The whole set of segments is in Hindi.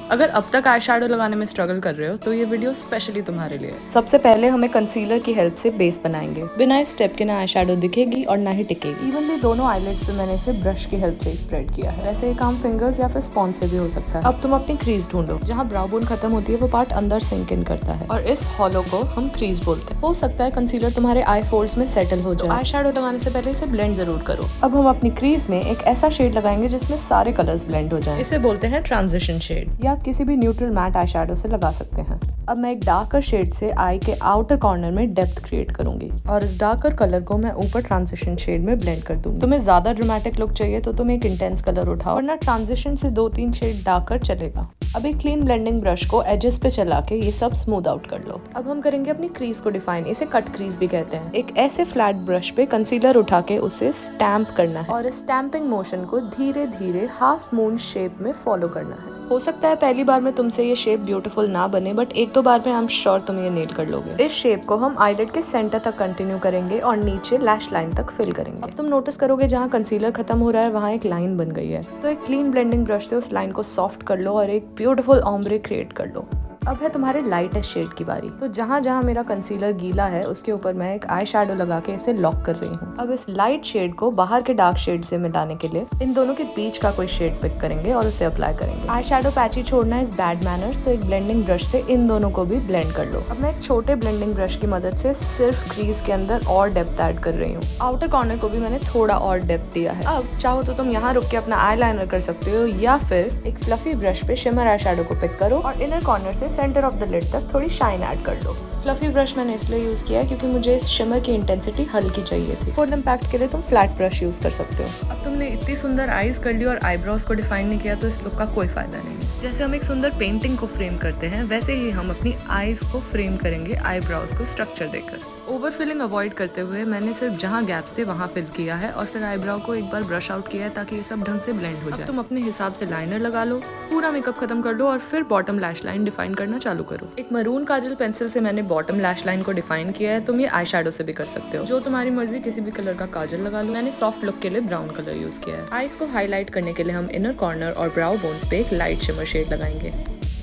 अगर अब तक आई शेडो लगाने में स्ट्रगल कर रहे हो तो ये वीडियो स्पेशली तुम्हारे लिए। सबसे पहले हमें कंसीलर की हेल्प से बेस बनाएंगे। बिना इस स्टेप के ना आई शेडो दिखेगी और ना ही टिकेगी। इवनली दोनों आईलिड्स पे मैंने इसे ब्रश की हेल्प से स्प्रेड किया है। वैसे ये काम फिंगर्स या फिर स्पॉन्ज से भी हो सकता है। अब तुम अपनी क्रीज ढूंढो। जहाँ ब्राउ बोन खत्म होती है वो पार्ट अंदर सिंक इन करता है और इस हॉलो को हम क्रीज बोलते हैं। हो सकता है कंसीलर तुम्हारे आई फोल्ड्स में सेटल हो जाए। आई शेडो लगाने से पहले इसे ब्लेंड जरूर करो। अब हम अपनी क्रीज में एक ऐसा शेड लगाएंगे जिसमें सारे कलर्स ब्लेंड हो जाएं। इसे बोलते हैं ट्रांजिशन शेड। या आप किसी भी न्यूट्रल मैट आई शेडो से लगा सकते हैं। अब मैं एक डार्कर शेड से आई के आउटर कॉर्नर में डेप्थ क्रिएट करूंगी और इस डार्कर कलर को मैं ऊपर ट्रांजिशन शेड में ब्लेंड कर दूंगी। तुम्हें ज्यादा ड्रामेटिक लुक चाहिए तो तुम एक इंटेंस कलर उठाओ, वरना ट्रांजिशन से 2-3 शेड डार्कर चलेगा। अब एक क्लीन ब्लेंडिंग ब्रश को एजेस पे चला के ये सब स्मूथ आउट कर लो। अब हम करेंगे अपनी क्रीज को डिफाइन। इसे कट क्रीज भी कहते हैं। एक ऐसे फ्लैट ब्रश पे कंसीलर उठा के उसे स्टैम्प करना है और इस स्टैम्पिंग मोशन को धीरे धीरे हाफ मून शेप में फॉलो करना है। हो सकता है पहली बार में तुमसे ये शेप ब्यूटीफुल ना बने, बट एक दो बार में हम श्योर तुम ये नेल कर लोगे। इस शेप को हम आईलिड के सेंटर तक कंटिन्यू करेंगे और नीचे लैश लाइन तक फिल करेंगे। अब तुम नोटिस करोगे जहाँ कंसीलर खत्म हो रहा है वहाँ एक लाइन बन गई है, तो एक क्लीन ब्लेंडिंग ब्रश से उस लाइन को सॉफ्ट कर लो और एक ब्यूटीफुल ऑम्ब्रे क्रिएट कर लो। अब है तुम्हारे लाइटेस्ट शेड की बारी। तो जहाँ जहाँ मेरा कंसीलर गीला है उसके ऊपर मैं एक आई शेडो लगा के इसे लॉक कर रही हूँ। अब इस लाइट शेड को बाहर के डार्क शेड से मिलाने के लिए इन दोनों के बीच का कोई शेड पिक करेंगे और उसे अप्लाई करेंगे। आई शेडो पैची छोड़ना इज बैड मैनर्स, तो एक ब्लेंडिंग ब्रश से इन दोनों को भी ब्लेंड कर लो। अब मैं एक छोटे ब्लेंडिंग ब्रश की मदद से सिर्फ क्रीज के अंदर और डेप्थ ऐड कर रही हूँ। आउटर कॉर्नर को भी मैंने थोड़ा और डेप्थ दिया है। अब चाहो तो तुम यहाँ रुक के अपना आई लाइनर कर सकते हो या फिर एक फ्लफी ब्रश पे शिमर आई शेडो को पिक करो और इनर कॉर्नर से सेंटर ऑफ द लिड तक थोड़ी शाइन ऐड कर लो। फ्लफी ब्रश मैंने इसलिए यूज किया है क्योंकि मुझे इस शिमर की इंटेंसिटी हल्की चाहिए थी। फुल इम्पैक्ट के लिए तुम फ्लैट ब्रश यूज कर सकते हो। अब तुमने इतनी सुंदर आईज कर ली और आईब्रोज को डिफाइन नहीं किया तो इस लुक का कोई फायदा नहीं है। जैसे हम एक सुंदर पेंटिंग को फ्रेम करते हैं वैसे ही हम अपनी आईज को फ्रेम करेंगे आईब्रोज को स्ट्रक्चर देकर। ओवर फिलिंग अवॉइड करते हुए मैंने सिर्फ जहाँ गैप्स थे वहाँ फिल किया है और फिर आईब्रो को एक बार ब्रश आउट किया है ताकि ये सब ढंग से ब्लेंड हो जाए। तुम अपने हिसाब से लाइनर लगा लो, पूरा मेकअप खत्म कर लो और फिर बॉटम लैश लाइन डिफाइन करना चालू करो। एक मरून काजल पेंसिल से मैंने बॉटम लैश लाइन को डिफाइन किया है। तुम ये आई शेडो से भी कर सकते हो, जो तुम्हारी मर्जी, किसी भी कलर का काजल लगा लो। मैंने सॉफ्ट लुक के लिए ब्राउन कलर यूज किया है। आईज को हाईलाइट करने के लिए हम इनर कॉर्नर और ब्राउ बोन्स पे एक लाइट शिमर शेड लगाएंगे।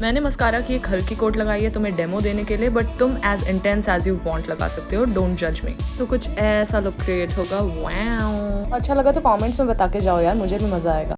मैंने मस्कारा की एक हल्की कोट लगाई है तुम्हें डेमो देने के लिए, बट तुम as intense as you want लगा सकते हो, डोंट जज मी। तो कुछ ऐसा लुक क्रिएट होगा। वाओ, अच्छा लगा तो कमेंट्स में बता के जाओ यार, मुझे भी मजा आएगा।